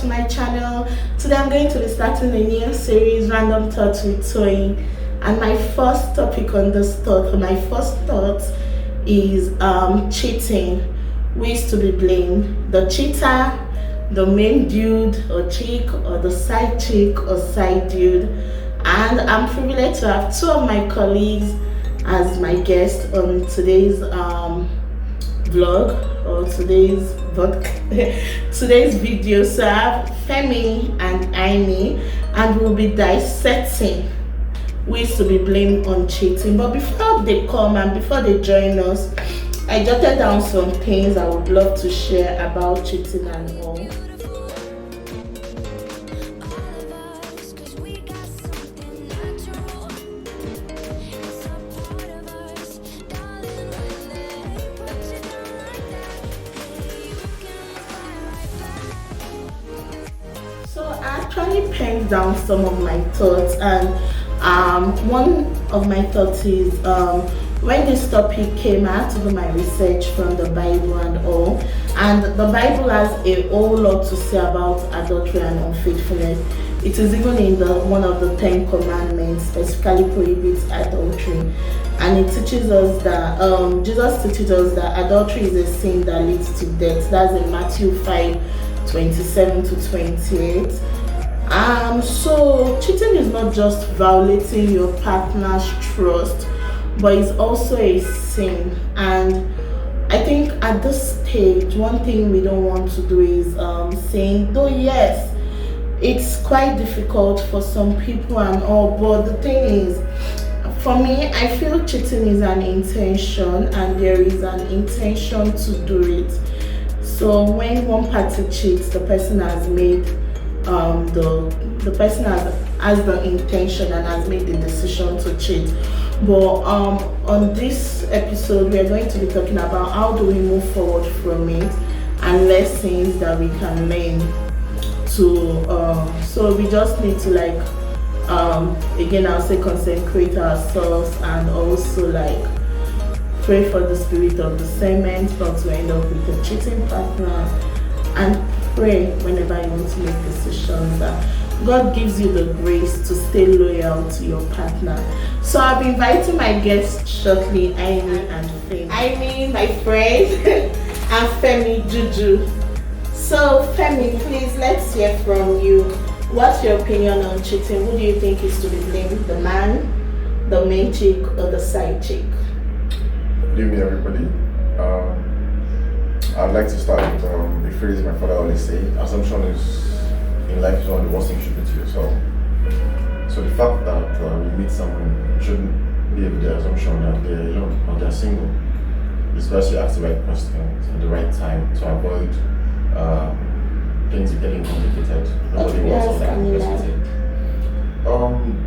to my channel. Today I'm going to be starting a new series, Random Thoughts with Toyin. And my first topic on this thought, my first thought is cheating. Who is to be blamed? The cheater, the main dude or chick, or the side chick or side dude? And I'm privileged to have two of my colleagues as my guests on today's vlog or today's video. So I have Femi and Aimi, and we'll be dissecting who is to be blamed on cheating. But before they come and before they join us, I jotted down some things I would love to share about cheating and all. So I actually penned down some of my thoughts, and one of my thoughts is when this topic came, I had to do my research from the Bible and all, and the Bible has a whole lot to say about adultery and unfaithfulness. It is even in one of the 10 commandments specifically prohibits adultery, and it teaches us that Jesus teaches us that adultery is a sin that leads to death. That's in Matthew 5:27 to 28. So cheating is not just violating your partner's trust, but it's also a sin. And I think at this stage, one thing we don't want to do is saying, though yes, it's quite difficult for some people and all, but the thing is, for me, I feel cheating is an intention, and there is an intention to do it. So when one party cheats, the person has made the person has the intention and has made the decision to cheat. But on this episode, we are going to be talking about how do we move forward from it and lessons that we can learn to. So we just need to again, I'll say consecrate ourselves, and also pray for the spirit of discernment not to end up with a cheating partner, and pray whenever you want to make decisions that God gives you the grace to stay loyal to your partner. So I'll be inviting my guests shortly, Aimi and Femi. Aimi, my friend, and Femi, Juju. So Femi, please, let's hear from you. What's your opinion on cheating? Who do you think is to be blamed? The man, the main chick, or the side chick? Good evening, everybody. I'd like to start with a phrase my father always say: assumption in life is one of the worst things you should do to yourself. So the fact that you meet someone shouldn't be with the assumption that they're alone or they're single. It's best you ask the right questions at the right time to avoid things getting complicated. Nobody wants all that complexity.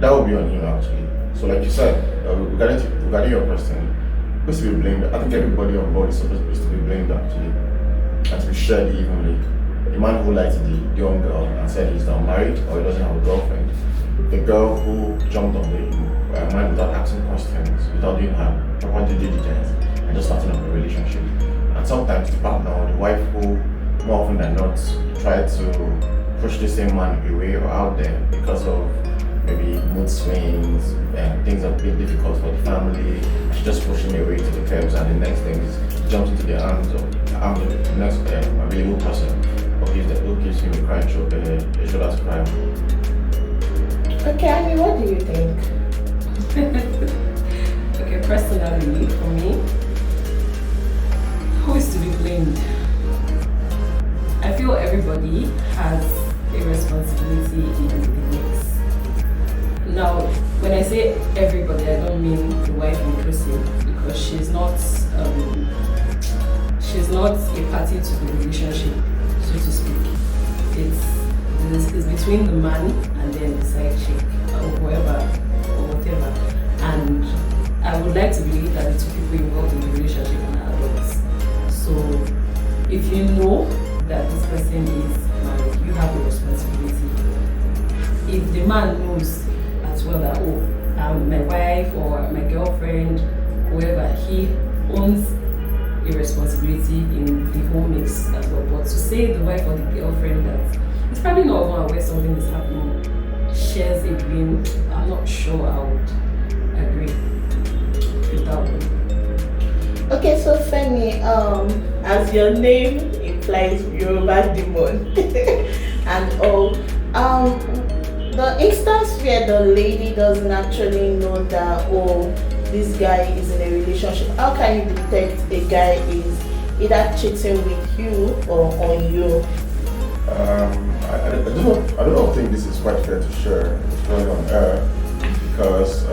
That would be on him actually. So like you said, regarding your question, supposed to be blamed. I think everybody on board is supposed to be blamed actually, and to be shared evenly. The man who lied to the young girl and said he's not married or he doesn't have a girlfriend. The girl who jumped on the man without asking questions, without doing her proper due diligence, and just starting up a relationship. And sometimes the partner or the wife who, more often than not, try to push the same man away or out there because of maybe mood swings and things are a bit difficult for the family. She just pushing me away to the curbs, and the next thing is jumps into the arms of the next available person who gives him a crying shoulder to cry. Okay, Annie, what do you think? Okay, personally, for me, who is to be blamed? I feel everybody has a responsibility in the mix. Now, when I say everybody, I don't mean the wife inclusive, because she's not a party to the relationship, so to speak. It's between the man and then the side chick or whoever or whatever. And I would like to believe that the two people involved in the relationship are adults. So if you know that this person is married, you have a responsibility. If the man knows as well that my wife or my girlfriend, whoever, he owns a responsibility in the whole mix as well. But to say the wife or the girlfriend that It's probably not one where something is happening, shares a dream. I'm not sure I would agree with that one. Okay, so Femi, as your name implies, Yoruba demon, and all, the instance where the lady doesn't actually know that, oh, this guy is in a relationship, how can you detect a guy is either cheating with you or on you? I don't think this is quite fair to share what's going on air because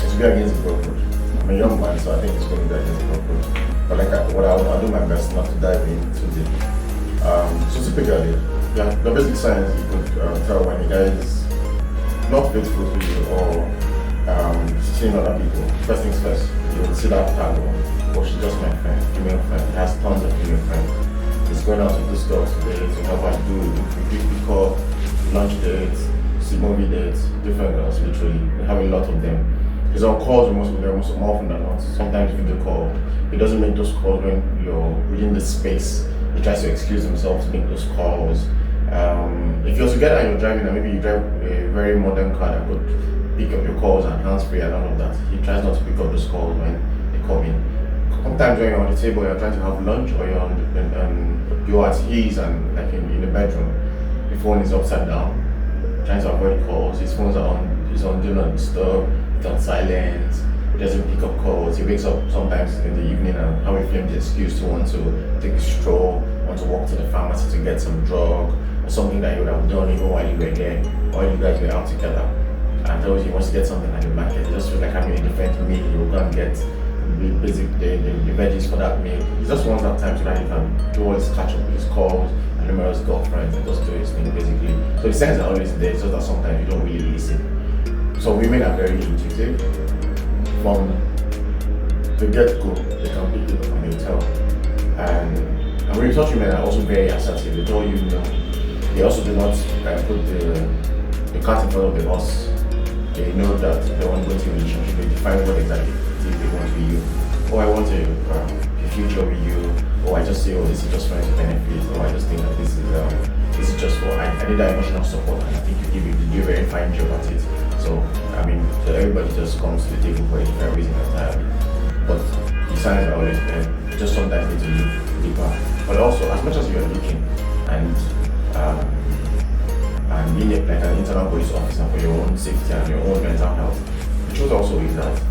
it's going against the brokerage. I'm a young man, so I think it's going to be against the brokerage. But like I'll do my best not to dive in too deep. So typically, the basic signs you could tell when a guy is not faithful to you or seeing other people. First things first, you will see that tag on, oh, she's just my friend, female friend. He has tons of female friends. He's going out to do stuff today to help her do pick up, lunch dates, see movie dates, different girls literally. We have a lot of them. He's on calls with most of them, more often than not. Sometimes video call. He doesn't make those calls when you're within the space. He tries to excuse himself to make those calls. If you're together and you're driving and maybe you drive a very modern car that could pick up your calls and hands-free and all of that, he tries not to pick up those calls when they come in. Sometimes when you're on the table, you're trying to have lunch or you're at ease and like in the bedroom, the phone is upside down, trying to avoid calls. His phone's he's on do not disturb, it's on silent, he doesn't pick up calls. He wakes up sometimes in the evening and how he frames the excuse to want to take a stroll, want to walk to the pharmacy to get some drug or something that you would have done even while you were there or you guys were out together. And tells you he wants to get something at the market. He just feels like having a different meal. He will go and get the veggies for that meal. He just wants that time so that he can do all his catch up with his calls and numerous girlfriends and just do his thing basically. So the signs are always there, it's just that sometimes you don't really listen. So women are very intuitive. From the get-go, they can pick it up from your tell. And when you touch women are also very assertive. They tell you no. They also do not put the cat in front of the horse. They know that they want to go into a relationship. They define what exactly they want with you. Oh, I want a future with you. Oh, I just say, oh, this is just friends with benefits. Oh, I just think that this is just for I need that emotional support, and I think you do a very fine job at it. So I mean, everybody just comes to the table for a different reason entirely. But the signs are always there. Just sometimes need to look deeper. But also, as much as you are looking and being like an internal police officer for your own safety and your own mental health, the truth also is that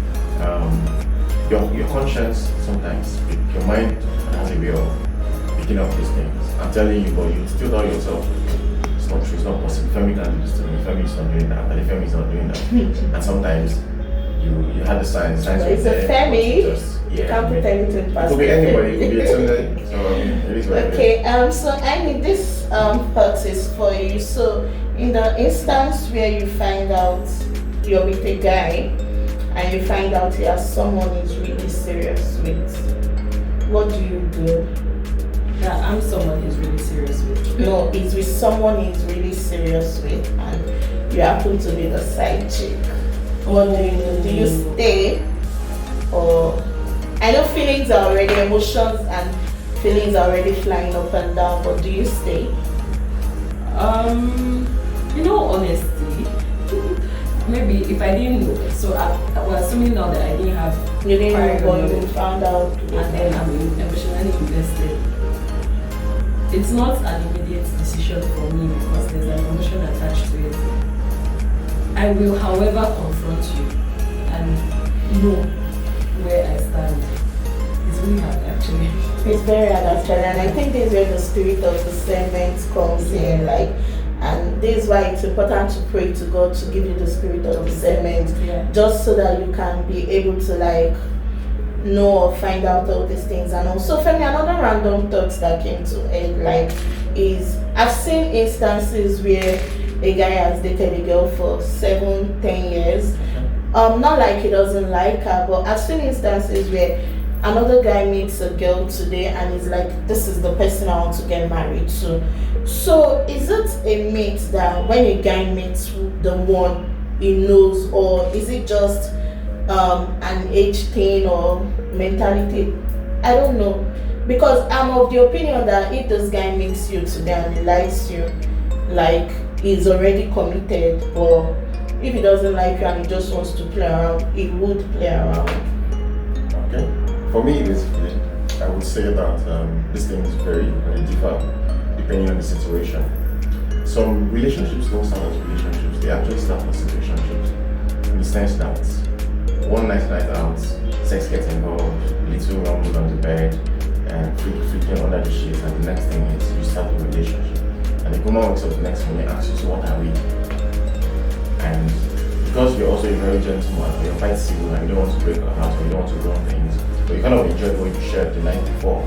your conscience sometimes, your mind has a way of picking up these things. I'm telling you, but you still tell yourself, it's not true, it's not possible. Femi can't do this to me, Femi is not doing that, and the Femi is not doing that. And sometimes you had the signs It's a Femi. You can't put anything past it. Could be anybody, it could be a Sunday. So it is what it is. Okay, so Aimi, this part is for you. So in the instance where you find out you're with a guy and you find out he has someone he's really serious with, what do you do? That I'm someone he's really serious with. No, it's with someone he's really serious with and you happen to be the side chick. What do you do? Do you stay? Or I know feelings are already, emotions and feelings are already flying up and down, but do you stay? You know, honestly, maybe if I didn't know, so well, assuming now that I didn't have, you didn't know, but you found out, and then I'm emotionally invested. It's not an immediate decision for me because there's an emotion attached to it. I will, however, confront you and know where I stand. It's really hard actually. It's very hard actually, and I think this is where the spirit of discernment comes in, like, and this is why it's important to pray to God to give you the spirit of discernment, just so that you can be able to like know or find out all these things. And also, for me, another random thought that came to head, like, is I've seen instances where a guy has dated a girl for 7-10 years. Not like he doesn't like her, but I've seen instances where another guy meets a girl today and is like, this is the person I want to get married to. So is it a myth that when a guy meets the one he knows, or is it just an age thing or mentality? I don't know, because I'm of the opinion that if this guy meets you today and he likes you, like he's already committed, or if he doesn't like you and he just wants to play around, he would play around. Okay. For me, basically, I would say that this thing is very differ depending on the situation. Some relationships don't start as relationships; they actually start as situationships. In the sense that one night out, sex gets involved, little rumble on the bed, and freaking under the sheets, and the next thing is you start a relationship. And the woman wakes up the next morning and asks you, so what are we? And because you're also a very gentleman, you're quite civil and you don't want to break her heart or you don't want to ruin things, but you kind of enjoyed what you shared the night before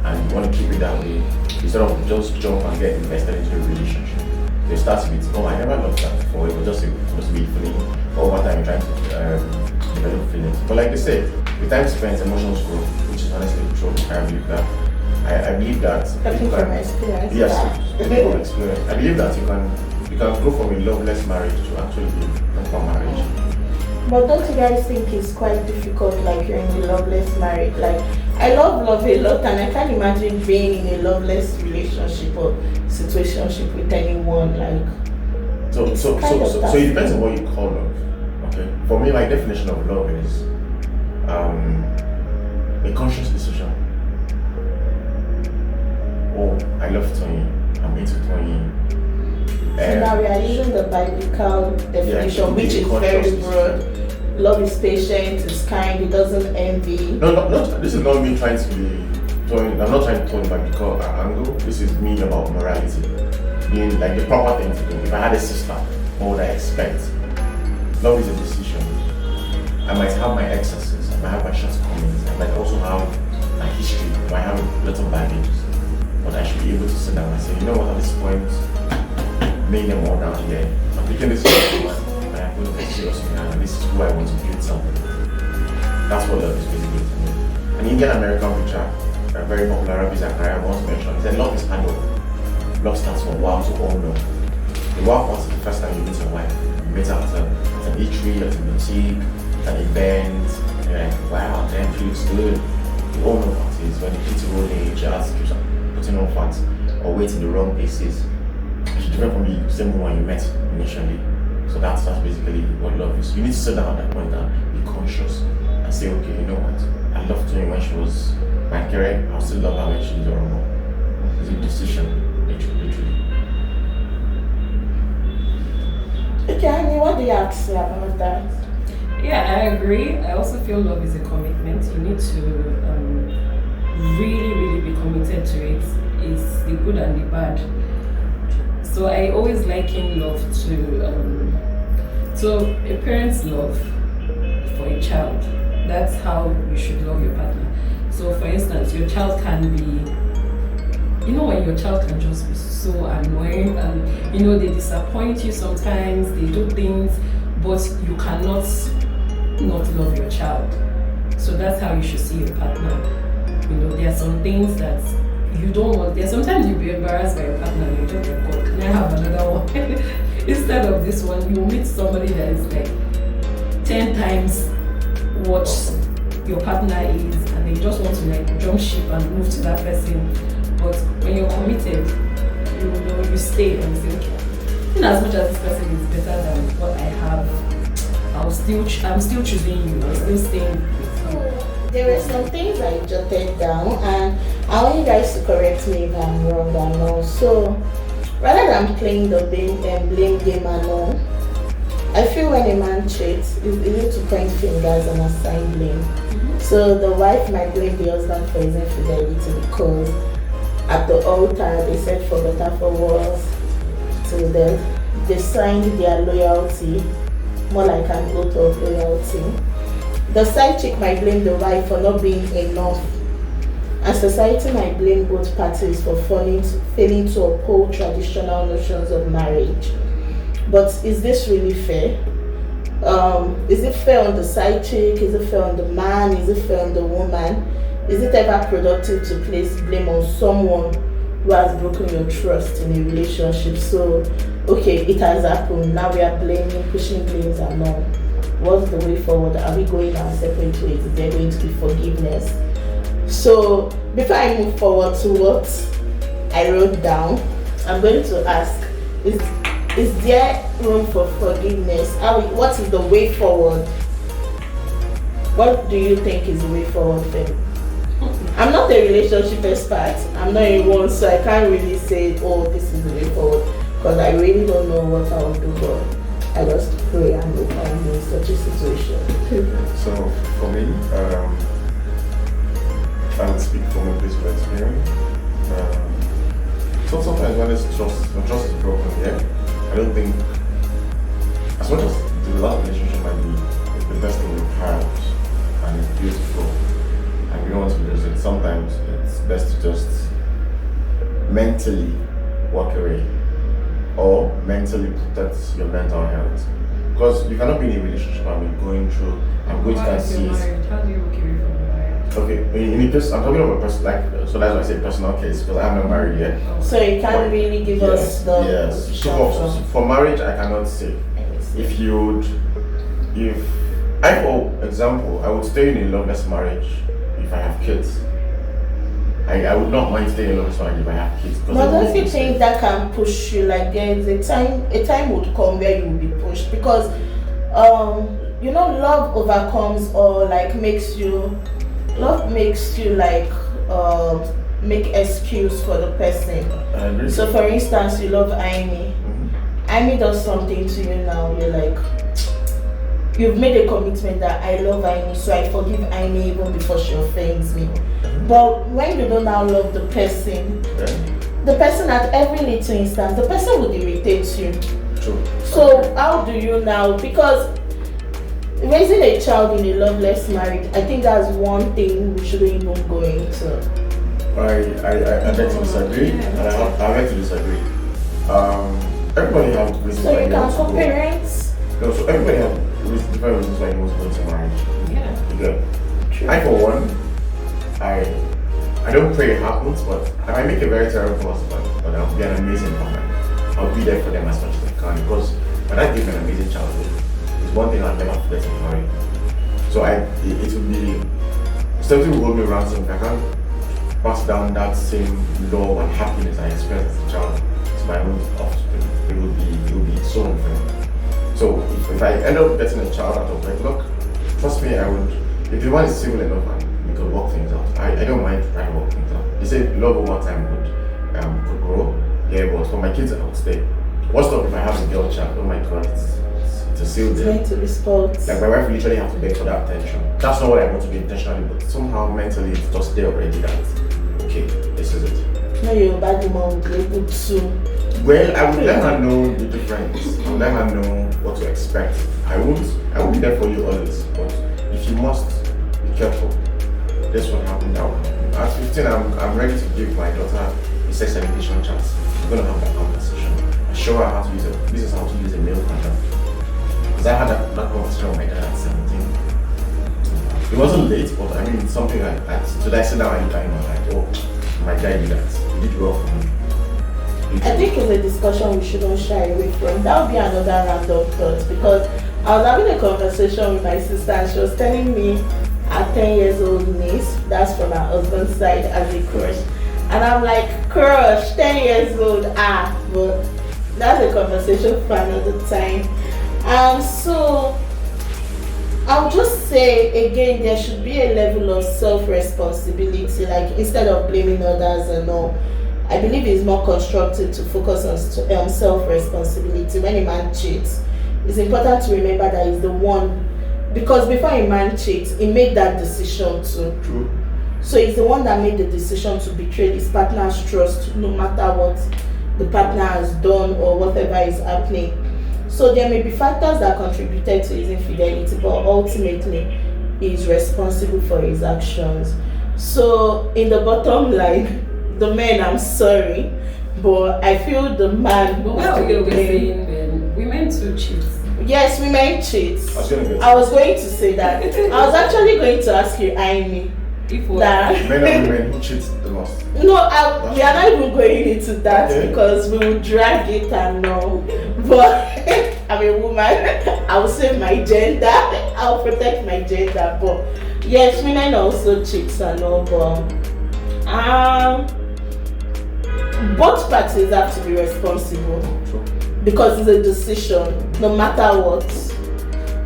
and you want to keep it that way, instead of just jump and get invested into a relationship. So it starts with, oh, I never loved that before, it was just supposed to be a feeling, but over time you're trying to develop feelings. But like they say, with time spent, emotions grow, which is honestly true. I believe that. I believe that. Talking from experience. Yes, speaking from experience. I believe that you can go from a loveless marriage to actually a proper marriage. But don't you guys think it's quite difficult, like you're in a loveless marriage? Like, I love a lot, and I can't imagine being in a loveless relationship or situationship with anyone. Like, so it depends on what you call love. Okay, for me, my definition of love is a conscious decision. Oh, I love Tony. I'm into Tony. So now we are using the biblical definition, which is very broad. Love is patient, it's kind, it doesn't envy. No, this is not me trying to be throwing. I'm not trying to turn biblical angle. This is me about morality, being like the proper thing to do. If I had a sister, what would I expect? Love is a decision. I might have my excesses, I might have my shortcomings, I might also have my history, I might have little baggage, but I should be able to sit down and say, you know what, at this point, laying them all down here. I'm picking this one and I'm going to take seriously now, and this is who I want to build something. That's what love is basically to me. An Indian American preacher, a very popular Rabbi Zachariah once mentioned, he said love is hard work. Love starts from wow to all no. The wow part is the first time you meet your wife. You meet her at an eatery, at a boutique, at an event, and you're like, wow, damn, she looks good. The all no part is when you hit the road age, you ask, putting on fat, or wait in the wrong places. It's different from the same one you met initially. So that's basically what love is. You need to sit down at that point and be conscious and say, okay, you know what? I loved her when she was my career, I'll still love her when she's around. It's a decision, literally. Okay, Aimi, what do you have to say about that? Yeah, I agree. I also feel love is a commitment. You need to really be committed to it. It's the good and the bad. So I always liken love to a parent's love for a child. That's how you should love your partner. So for instance, your child can be, when your child can just be so annoying and they disappoint you sometimes, they do things, but you cannot not love your child. So that's how you should see your partner. There are some things that you don't want. Sometimes you'll be embarrassed by your partner and you don't think, God, can I have another one? Instead of this one, you meet somebody that is like 10 times what your partner is, and they just want to like jump ship and move to that person. But when you're committed, you stay and say, okay, in as much as this person is better than what I have, I'm still choosing you. I'm still staying with you. There were some things I jotted down, and I want you guys to correct me if I'm wrong or no. So, rather than playing the blame game and all, I feel when a man cheats, it's easy to point fingers and assign blame. So the wife might blame the husband for his infidelity because at the altar they said for better for worse to them. They signed their loyalty, more like an oath of loyalty. The side chick might blame the wife for not being enough, and society might blame both parties for failing to uphold traditional notions of marriage. But is this really fair? Is it fair on the side chick? Is it fair on the man? Is it fair on the woman? Is it ever productive to place blame on someone who has broken your trust in a relationship? So, okay, it has happened. Now we are blaming, pushing blames and all. What's the way forward? Are we going our separate ways? Is there going to be forgiveness? So, before I move forward to what I wrote down, I'm going to ask, is there room for forgiveness? What is the way forward? What do you think is the way forward, Femi? I'm not a relationship expert. I'm not in one, so I can't really say, oh, this is the way forward, because I really don't know what I would do, but I just pray and hope I'm in such a situation. So for me, I would speak from a place of experience. So sometimes when trust is broken, I don't think, as much as the last relationship might be the best thing we've had and it's beautiful and we don't want to lose it, sometimes it's best to just mentally walk away or mentally protect your mental health. Because you cannot be in a relationship and be going through, I'm going to How do see. you walk away from marriage? Okay, in case I'm talking about a person, like, so that's why I say personal case, because I'm not married yet. So you can't really give us the Yes. So for marriage, I cannot say. If I, for example, I would stay in a loveless marriage if I have kids. I would not mind staying in a loveless marriage if I have kids. But don't you think that can push you? Like there is a time would come where you will be pushed, because love overcomes or like makes you like make excuse for the person. I agree. So for instance, you love Aimi. Aimi does something to you now, you're like, you've made a commitment that I love Aimi, so I forgive Aimi even before she offends me. But when you don't now love the person at every little instance, the person would irritate you. True. So how do you now, because raising a child in a loveless marriage, I think that's one thing we shouldn't even go into. I beg to disagree, and I beg to disagree. Everybody has reasons So why you they can want to go. co-parent? No, so everybody has different reasons why they want to go into marriage. Yeah. Okay. True. I, for one, I don't pray it happens, but I might make a very terrible husband, but I'll be an amazing partner. I'll be there for them as much as I can, because when I give them an amazing childhood, it's one thing I'll never forget in marriage. So it will be something will hold me ransom. I can't pass down that same love and happiness I experienced as a child to my own offspring. It will be so unfair. So if I end up getting a child out of wedlock, trust me, I would. If the one is civil enough and we could work things out, I don't mind trying to work things out. They say love over time could grow. Yeah, but for my kids, I would stay. What's up if I have a girl child? Oh my God, it's a seal It's there. meant to be sports. Like my wife literally have to beg for that attention. That's not what I want to be intentionally, but somehow mentally it's just there already that, okay, this is it. No, you're a bad mom, you're good too. Well, I would let her know the difference. I would let her know what to expect. I won't be there for you always, but if you must, be careful. This will happen now. At 15, I'm ready to give my daughter a sex education chance. We're gonna have that conversation. I show her how to use this is how to use a male condom. Because I had that conversation with my dad at 17. It wasn't late, but I mean it's something like that. So I sit down and look at him and I'm like, oh, my guy did that. He did well for me. I think it's a discussion we shouldn't shy away from. That would be another random thought, because I was having a conversation with my sister and she was telling me her 10 years old niece, that's from her husband's side, as a crush. And I'm like, crush, 10 years old, but that's a conversation for another time. So I'll just say again, there should be a level of self-responsibility, like instead of blaming others and all. I believe it's more constructive to focus on self-responsibility. When a man cheats, it's important to remember that he's the one, because before a man cheats, he made that decision too. True. So he's the one that made the decision to betray his partner's trust, no matter what the partner has done or whatever is happening. So there may be factors that contributed to his infidelity, but ultimately he is responsible for his actions. So in the bottom line, the men, I'm sorry, but I feel the man. But what are we saying then? Women too cheat. Yes, women cheat. I was going to say that. I was actually going to ask you, Aimi. If what? Men and women who cheat the most. No, we are not even going into that, okay, because we will drag it and no. But I'm a woman. I will save my gender. I'll protect my gender. But yes, women also cheat and all. But both parties have to be responsible True. because it's a decision, no matter what.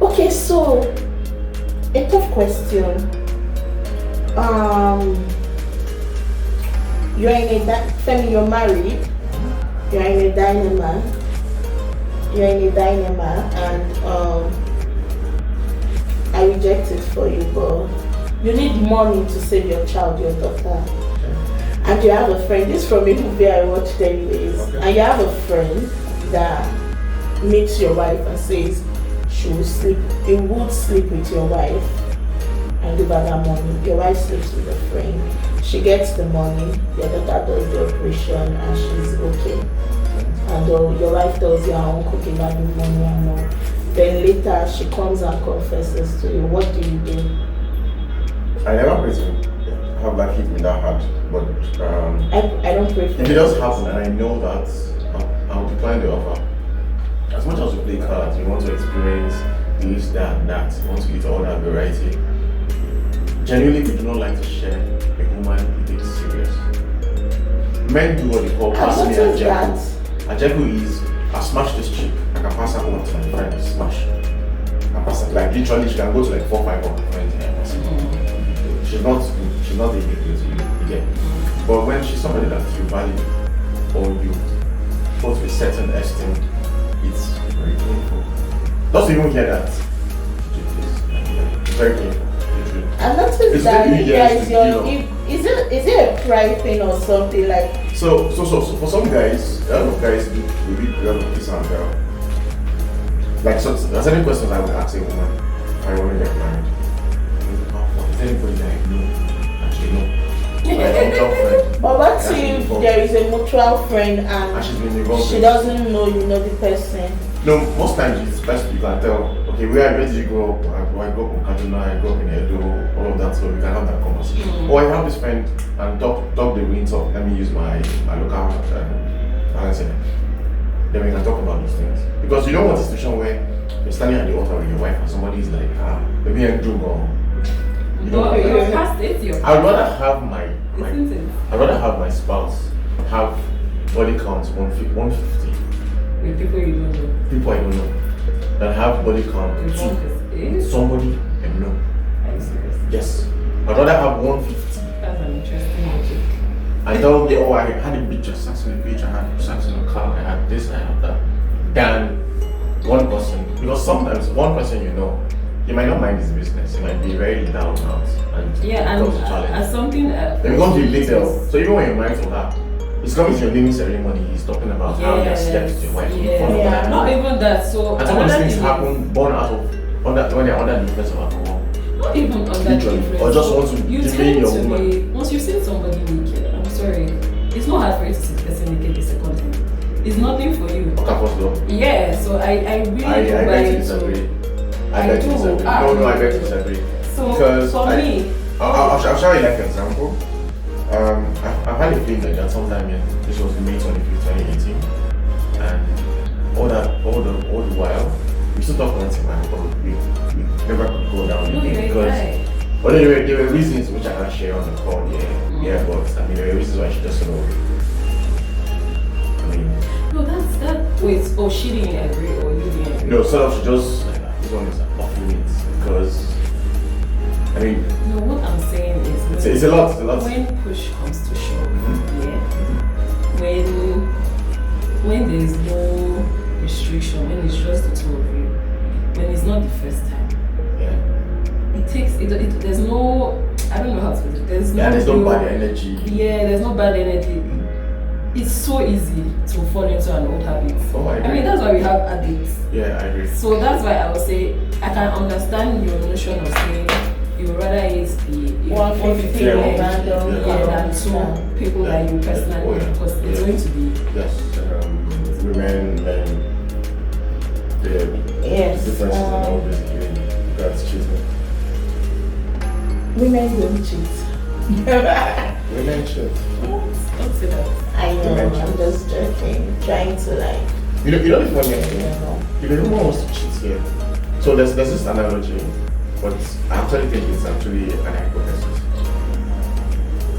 Okay, so a tough question. You're in a Femi, you're married. You're in a dilemma. And I reject it for you, but you need money to save your child, your daughter. And you have a friend, this is from a movie I watched anyways, and you have a friend that meets your wife and says he would sleep with your wife and give her that money. Your wife sleeps with a friend, she gets the money, your daughter does the operation and she's okay. And your wife does your own cooking that with money and all. Then later she comes and confesses to you. What do you do? I never pray to have that hit me that hard, but I don't pray for if it does happen and I know that, I'll decline the offer. As much as you play cards, you want to experience this, that, and that, you want to eat all that variety. Genuinely, we do not like to share a woman who takes serious. Men do what they call passing me a jeku. A jeku is, I smash this chick, I can pass her home to my friend, smash. I pass her, like literally, she can go to like 4 or 5 of my friends and I pass her. She's not the big deal to you again. But when she's somebody that you value or you hold to a certain esteem, it's very painful. Just to even hear that, it's very painful. I noticed that you guys, is it a pride thing or something like? So for some guys, a lot of guys do a lot of this and that. Like, so there's any questions I would ask a woman if I want to get married. Is anybody that I know? Actually, no. But what if there is a mutual friend and she's been involved, she doesn't know you know the person? No, most times it's best you can tell, okay, where did you grow up? I grew up in Kaduna, I grew up in Edo, all of that, so we can have that conversation. Or I have this friend and talk the wings up, let me use my local answer. Then we can talk about these things. Because you don't want a situation where you're standing at the altar with your wife and somebody is like, maybe I do go. You know, you're past it. I'd rather have my spouse have body counts 150 with people you don't know. People I don't know. Than have body count 2 with somebody I know. Are you serious? Yes. I'd rather have 150. That's an interesting logic. I tell me, I had a beach, I sat on the beach, I had sex in the car, I had this, I had that. Than one person. Because sometimes one person you know, he might not mind his business. He might be very down out and becomes a challenge. As something then becomes a little. So even when you're married to her, it's coming to your naming ceremony, he's talking about how he has slept with your wife in front of her. Not even that. So and some of these things happen born out of when they're under the influence of alcohol. Not even under the influence. Or just want to demean your woman. Once you've seen somebody naked, I'm sorry, it's not hard for you to see the person naked the second time. It's nothing for you. Okay, first though. Yeah, so I really I beg to disagree. I beg to disagree. No, I beg to disagree. So because for me, I'll show you like an example. I've had a feeling like that sometime in this was May 25th, 2018, and all the while we still talk once in a while, but we never could go down because but there were reasons which I can't share on the call. Yeah, but I mean there were reasons why she just sort of. No, that's that. Wait, she didn't agree or you didn't agree? No, sort of she just like this one is off limits because I mean. No, what I'm saying is it's a lot. When push comes to shove, when there is no restriction, when it's just the two of you, when it's not the first time, it takes it. There's no, I don't know how to put it. There's no bad energy. Yeah, there's no bad energy. It's so easy to fall into an old habit. Oh, I mean, that's why we have addicts. Yeah, I agree. So that's why I would say I can understand your notion of saying you would rather eat the 150 than 2 people that you personally because it's going to be women, men, the differences in all basically regards cheating. Women don't cheat. Women cheat. Don't say that. I know, I'm just joking. Trying to like. You know the funny thing? If a woman wants to cheat here, so there's this analogy, but I actually think it's actually an hypothesis.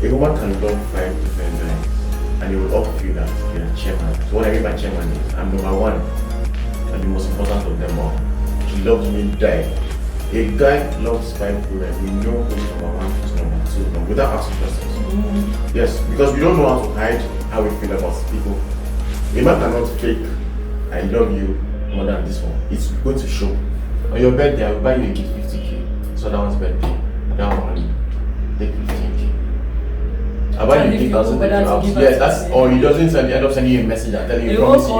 A woman can love 5 different guys and they will all feel that they are chairman. So what I mean by chairman is I'm number one and the most important of them all. He loves me, die. A guy loves 5 women. We know who's number one, who's number two, without asking questions. Yes, because we don't know how to hide how we feel about people. A man cannot fake I love you more than this one. It's going to show. On your birthday, I will buy you a gift 50k. So that one's birthday. That one, take 15k. I'll buy you a gift 1,000. Yeah, that's or he doesn't send. End up sending you a message and telling you promise you.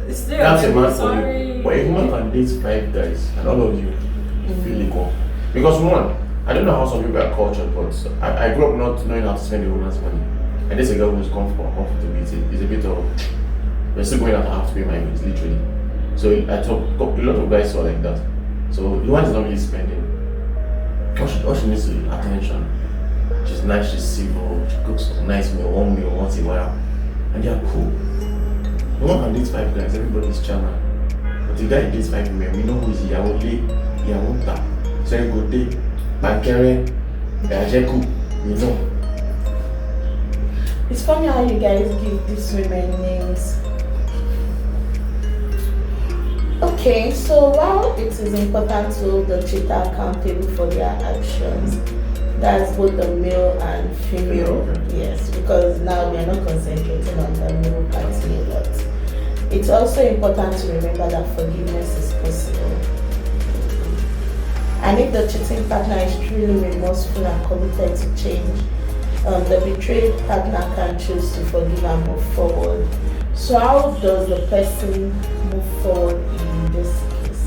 It's there. That's a man for you. But a woman can date 5 guys and all of you feel equal. Because one, I don't know how some people are cultured, but I grew up not knowing how to spend a woman's money. And this is a girl who's comfortability. It's a bit of we're still going out to have to pay my bills, literally. So I talk a lot of guys are like that. So the one is not really spending. All she needs is attention. She's nice, she's civil, she cooks a nice meal, one meal once in a while. And they're cool. No one can date 5 guys, everybody's charmer. But the guy dates 5 women, we know who is he. I will lay, he won't tap. So I go day, Bankere, Gajeku, we know. It's funny how you guys give these women names. Okay, so while it is important to hold the cheater accountable for their actions, that's both the male and female. Okay. Yes, because now we are not concentrating on the male party a lot. It's also important to remember that forgiveness is possible. And if the cheating partner is truly remorseful and committed to change, the betrayed partner can choose to forgive and move forward. So how does the person move forward in this case?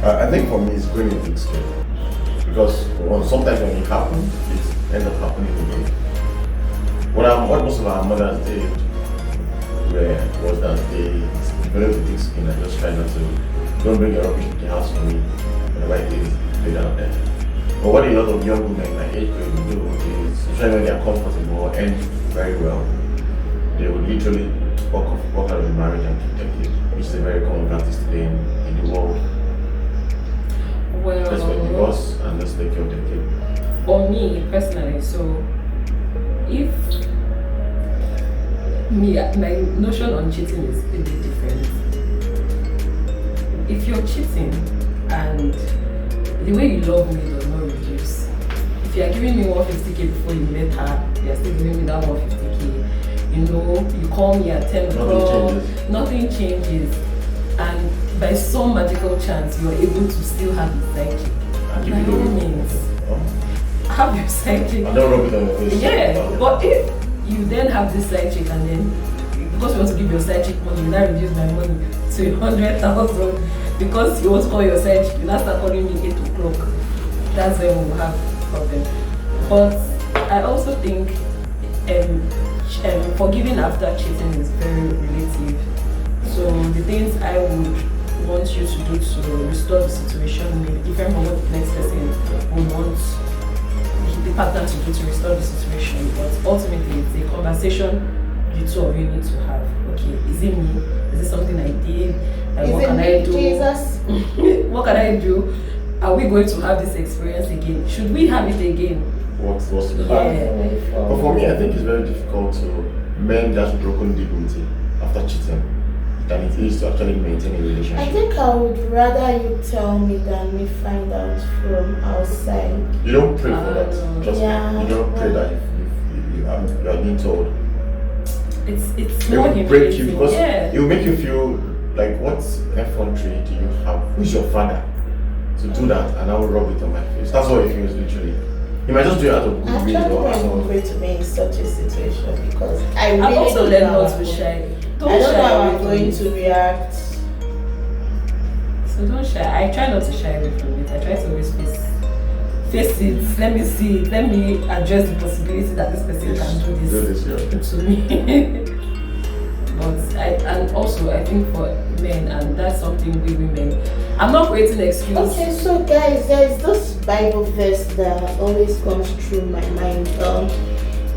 I think for me it's going a bit scary. Because sometimes when it happens, it ends up happening again. What most of our mothers did was that they developed a thick skin and just try not to, don't bring your rubbish to the house for me whenever it is laid out there. But what a lot of young women like age grade will do is, especially when they are comfortable or end very well, they will literally walk out of the marriage and keep their kid, which is a very common practice today in the world. Well, Let's get divorced and let's take care of the kid. For me personally, so if my notion on cheating is a bit different. If you're cheating and the way you love me does not reduce, if you are giving me 150k before you met her, you are still giving me that 150k. You know, you call me at 10 o'clock, nothing changes, and by some magical chance you are able to still have the side chick. By all means, have your side chick. I don't rub it on your face. Yeah, but if you then have this side chick and then because you want to give your side chick money, you now reduce my money to 100,000 because you want to call your side chick, you now start calling me 8 o'clock. That's when we'll have a problem. But I also think forgiving after cheating is very relative. So the things I would want you to do to restore the situation may be different from what the next person would want the partner to do to restore the situation. But ultimately, it's a conversation the two of you need to have. Okay, is it me? Is it something I did? Like, what can I do? Jesus? What can I do? Are we going to have this experience again? Should we have it again? What's the Yeah. plan? But for me, I think it's very difficult to mend that broken dignity after cheating than it is to actually maintain a relationship. I think I would rather you tell me than me find out from outside. You don't pray for that. Just Yeah. you don't pray that you are being told. It's It more will break you because yeah. it will make you feel like what effrontery do you have? Who's your father to do that and I will rub it on my face? That's what it feels literally. You might just do it out of Actually, goodwill or I'm out of hungry to be in such a situation because I I've really also don't learned know not how to be shy. I don't know how I'm away from going it. to react. So don't shy. I try not to shy away from it. I try to always face it. Let me see it. Let me address the possibility that this person can do this to me. But and also I think for men, and that's something we women, I'm not creating excuses. Okay, so guys, there is this Bible verse that always comes through my mind.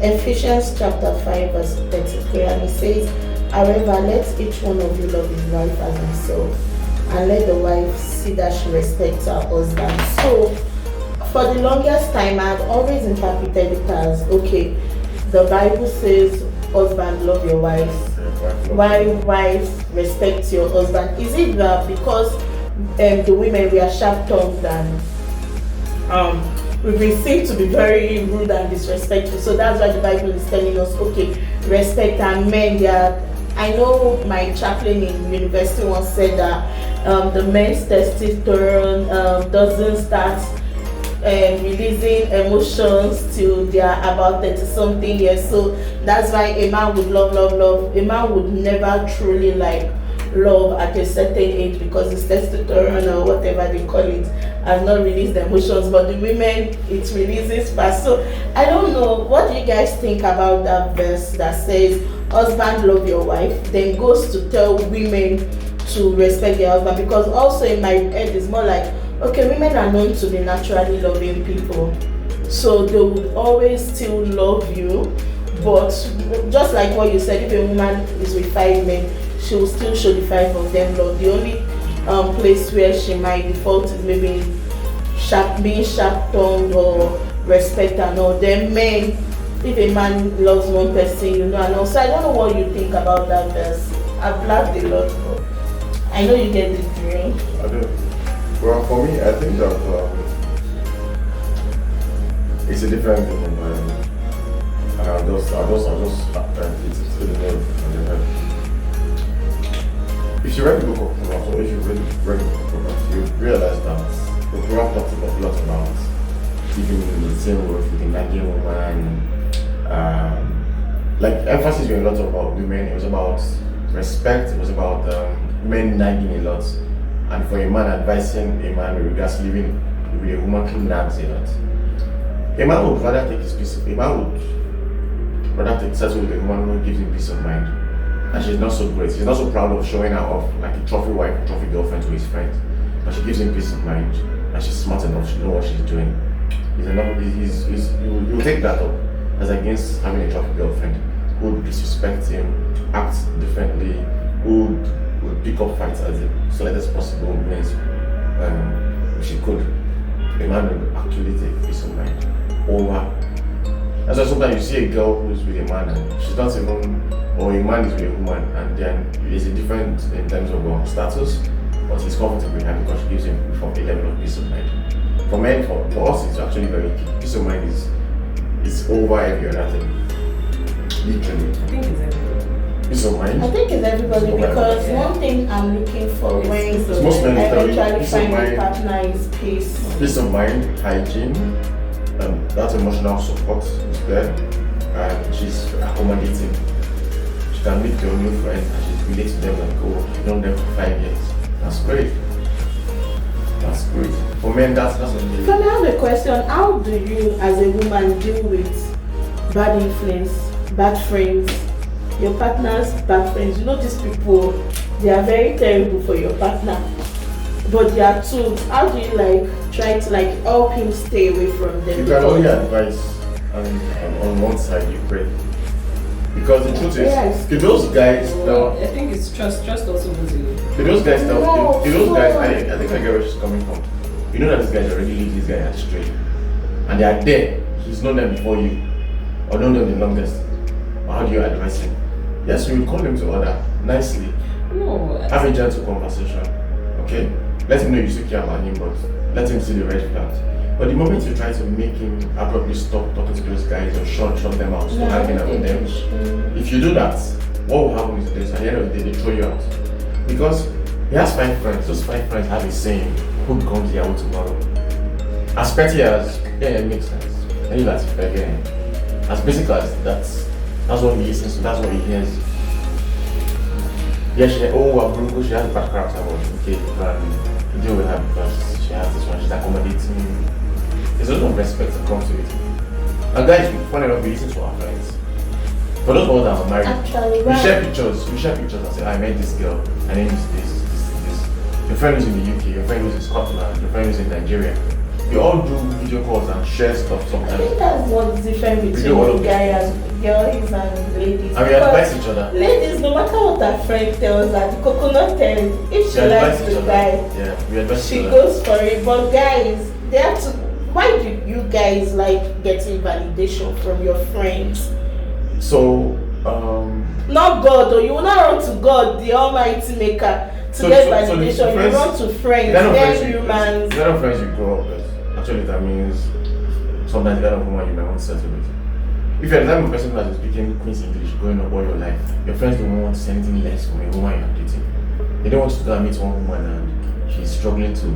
Ephesians chapter 5 verse 33, and it says, however, let each one of you love his wife as himself, and let the wife see that she respects her husband. So for the longest time, I had always interpreted it as, okay, the Bible says, husband, love your wives. Why wives respect your husband? Is it that because the women we are sharp-tongued and we've been seen to be very rude and disrespectful, so that's why the Bible is telling us, okay, respect. And men, they are, I know my chaplain in university once said that the men's testosterone doesn't start releasing emotions till they are about 30 something years. So that's why a man would love. A man would never truly like love at a certain age because his testosterone or whatever they call it has not released the emotions, but the women it releases fast. So I don't know, what do you guys think about that verse that says husband love your wife, then goes to tell women to respect their husband? Because also in my head it's more like, okay, women are known to be naturally loving people, so they would always still love you, but just like what you said, if a woman is with 5 men, she will still show the 5 of them love. The only place where she might default is maybe being sharp-tongued or respect and all. Then men, if a man loves one person, you know, and also I don't know what you think about that verse. I've laughed a lot, but I know you get the drill. I do. Well, for me, I think that it's a different thing. And I'll just it's really nailed on the head. If you read the book of Proverbs, or if you read the book of Proverbs, you realize that the Proverbs talks a lot about living in the same world with a nagging woman. Like emphasis was a lot about women. It was about respect. It was about men nagging a lot, and for a man advising a man with regards to living with a woman who nags a lot. A man would rather take his peace. A man would rather take settle with a woman who gives him peace of mind. And she's not so great. She's not so proud of showing her off like a trophy wife, trophy girlfriend to his friends. But she gives him peace of mind, and she's smart enough. She knows what she's doing. You will take that up as against having a trophy girlfriend who would disrespect him, act differently, who would pick up fights as the slightest possible means she could. A man would actually take peace of mind over. That's why sometimes you see a girl who's with a man and she's not even, or a man is with a woman, and then there's a difference in terms of status, but he's comfortable with her because she gives him a level of peace of mind. For men, for us, it's actually very key. Peace of mind is over every other thing. Literally. I think it's everybody. Peace of mind. I think it's everybody because one thing I'm looking for when most men I eventually peace of find a mind. partner is peace. Peace of mind, hygiene, that emotional support is there, and she's accommodating. She can meet your new friends and she relates to them like, oh, you've known them for 5 years. That's great. That's great. For men, that's amazing. Can I have a question? How do you, as a woman, deal with bad influence, bad friends, your partner's bad friends? You know, these people, they are very terrible for your partner, but they are too. How do you try to help him stay away from them? You can only advise on one side, you pray. Because the truth is, to those guys now, I think it's trust also goes in. to those guys now, No, to those guys, so- I think I get where she's coming from. You know that this guy already leads this guy astray, and they are there. He's known them before you, or known them the longest. But how do you advise him? Yes, you will call him to order nicely. No. Have a gentle conversation. Okay, let him know you still care about him, but let him see the red flags. But the moment you try to make him abruptly stop talking to those guys or shut them out, stop hanging out with them, if you do that, what will happen is this: at the end of the day, they throw you out. Because he has 5 friends. Those 5 friends have a saying, who becomes Yahoo tomorrow? As petty as, yeah, it makes sense. And that's again. As basic as that's what he listens to, that's what he hears. Yeah, she has bad character, but okay, you can deal with her because she has this one, she's accommodating. There's a lot of respect that comes to it. And guys, funny enough, we listen to our friends. For those of us that are married, Actually, we share pictures and say, I met this girl, her name is this. Your friend who's in the UK, your friend who's in Scotland, your friend who's in Nigeria. You all do video calls and share stuff I sometimes. think that's what's different do between all of the girls and ladies. And we Because advise each other. ladies, no matter what her friend tells her, the coconut tells, if she We likes advise each the other. guy, Yeah, we advise she each other. goes for it. But guys, they have to. Why do you guys like getting validation from your friends? So, Not God, or you will not run to God, the Almighty Maker, to get validation. You run to friends, then humans. The kind of friends you grow up with, actually, that means sometimes the kind of woman you might want to settle with. If you're the type of person who has been speaking Queen's English growing up all your life, your friends don't want to say anything less from a woman you're dating. They don't want you to go and meet one woman and she's struggling to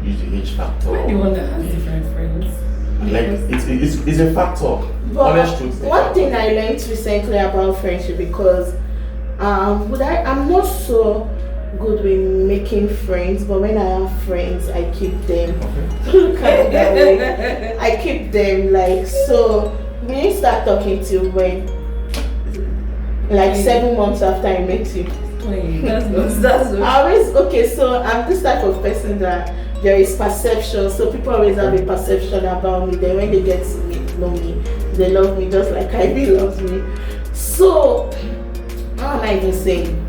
use the H factor. Why do you want to have different friends? Like, it's a factor. But honest truth. One thing I learned recently about friendship, because I'm not so good with making friends, but when I have friends, I keep them. Look at it that way. I keep them, like, so we didn't start talking till when? Like 7 months after I met you. That's Okay, so I'm this type of person that there is perception, so people always have a perception about me. Then when they get to know me, they love me just like Aimi loves me. So how am I even saying?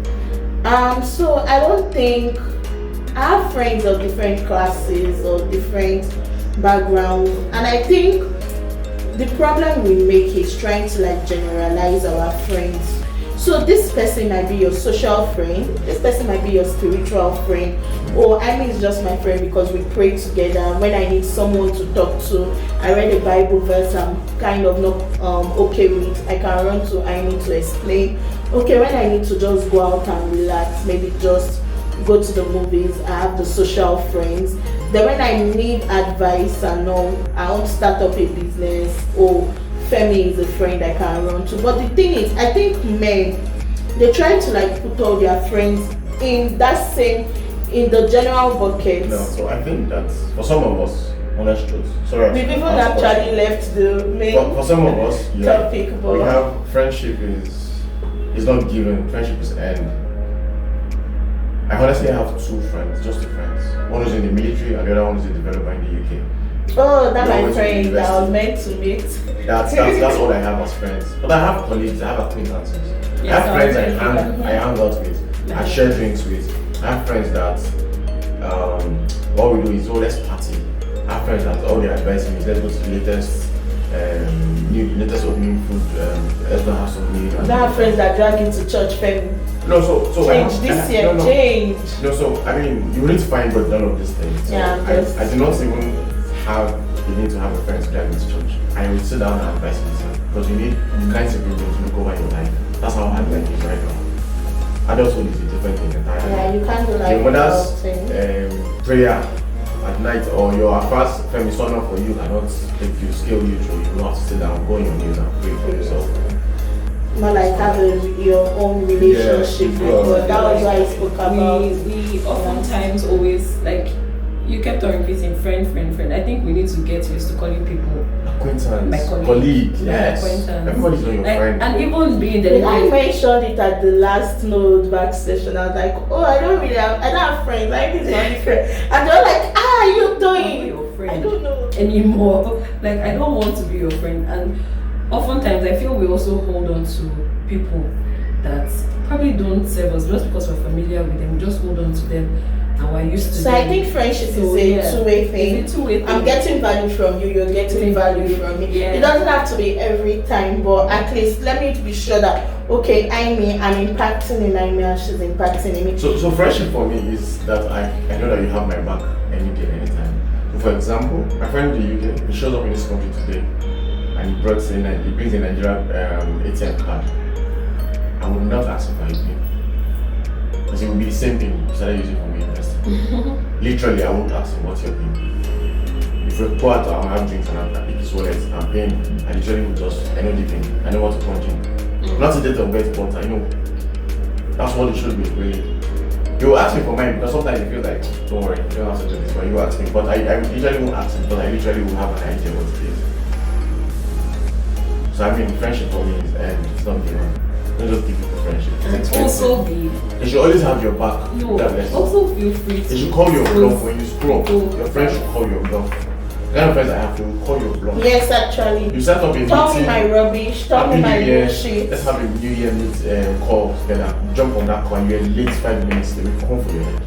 So I don't think I have friends of different classes or different backgrounds, and I think the problem we make is trying to like generalize our friends. So this person might be your social friend, this person might be your spiritual friend, or Aimi is just my friend because we pray together. When I need someone to talk to, I read a Bible verse I'm kind of not okay with, I can run to Aimi to explain. Okay, when I need to just go out and relax, maybe just go to the movies, I have the social friends. Then when I need advice and all, I want to start up a business, or Femi is a friend I can run to. But the thing is, I think men, they try to like put all their friends in that same, in the general bucket. No, so I think that for some of us, honest truth. Sorry, we've even actually left the main for some of us, topic, but we have friendship is not given, friendship is earned. I honestly have two friends, just two friends. One is in the military and the other one is a developer in the UK. Oh, that's my friend that I was meant to meet. That's all I have as friends. But I have colleagues, I have acquaintances. Yes, I have friends I hang out with, I share drinks with. I have friends that what we do is, let's party. I have friends that all they advise me is let's go to the latest of new food, let's go have some meal. I have friends that drag you to church, Femi. No, so change this year, change. No, so I mean, you need to find but none of these things. So yeah, I do not even have the need to have a friend to drag me to church. I will sit down and advise myself, because you need kinds of people to look over your life. That's how hard life is right now. Adulthood is a different thing entirely. Yeah, you can't do like your mother's prayer at night, or your fast Femi son up for you cannot take you, scale you through. You have to sit down, go on your knees and pray for yourself. Not like having your own relationship with God. That was why I spoke about. We oftentimes always, like, you kept on repeating friend. I think we need to get used to calling people acquaintance, colleague, yes. Acquaintance. Everybody's on your friend. And even being the I mentioned it at the last node back session. I was like, oh, I don't have friends. I need my friend. And they're like, you're doing your friend. I don't know anymore. Like, I don't want to be your friend. And oftentimes I feel we also hold on to people that probably don't serve us just because we're familiar with them. We just hold on to them and we're used to so them. I think friendship is a two-way thing. It's a two-way thing. I'm getting value from you, you're getting value from me. Yeah. It doesn't have to be every time, but at least let me be sure that, okay, I'm impacting in Aimi and she's impacting in me. So friendship for me is that I know that you have my back any day, anytime. So for example, my friend in the UK, he shows up in this country today and he brings a Nigerian ATM card. I would not ask him for his PIN, because it would be the same thing if you started using for me investing. Literally, I won't ask him what's your PIN. If we go out and have drinks and I pick his wallet and pay him, I literally would I know the PIN, I know what to punch in. Not a date of birth, but I know. That's what it should be, really. You will ask me for mine, because sometimes you feel like, don't worry, you don't have to do this, but you will ask me. But I literally won't ask him, because I literally will have an idea what it is. So I mean, friendship for me is it's not given. Don't just give people friendship. It's also be. They should always have your back. No, also feel free to. They should call your bluff when you screw up. Your friends should call your bluff. The kind of friends I have to call your bluff. Yes, actually. You set up a meeting. Tell me my rubbish. Tell me my bullshit. Let's have a New Year call together. Jump on that call and you're late 5 minutes. They will come for your head.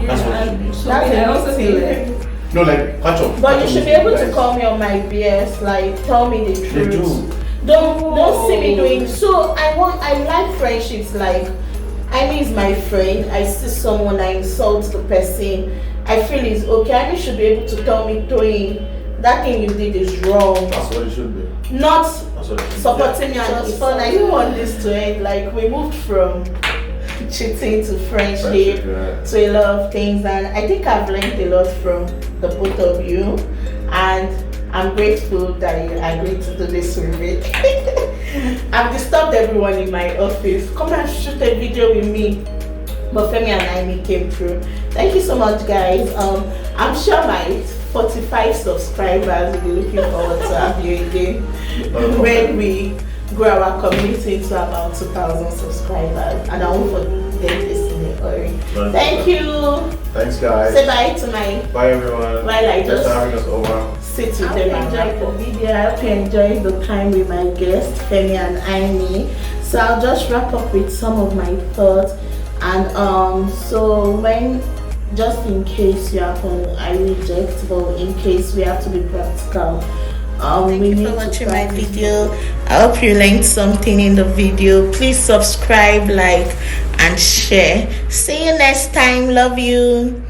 That's what you mean. I also feel like. No, like catch up. But you should be able to call me on my BS. Like, tell me the truth. They do. Don't see me doing so. I like friendships. Like Aimi is my friend. I see someone, I insult the person, I feel it's okay. Aimi should be able to tell me, Toyin, that thing you did is wrong. That's what it should be. Not That's what it should be. supporting me and it's fun. I don't want this to end. Like we moved from cheating to friendship Yeah. to a lot of things, and I think I've learned a lot from the both of you, and I'm grateful that you agreed to do this with me. I've disturbed everyone in my office. Come and shoot a video with me. But Femi and Aimi came through. Thank you so much, guys. I'm sure my 45 subscribers will be looking forward to have you again when we grow our community to about 2,000 subscribers. And I won't forget this in the hurry. Thank you. Thanks, guys. Say bye to my. Bye, everyone. While I Thanks just for having us over. sit with them and enjoy the video. I hope you enjoyed the time with my guests, Femi and Aimi. So I'll just wrap up with some of my thoughts. And so when, just in case you happen, I reject, but in case we have to be practical. Thank you for watching my video. I hope you learned something in the video. Please subscribe, like, and share. See you next time. Love you.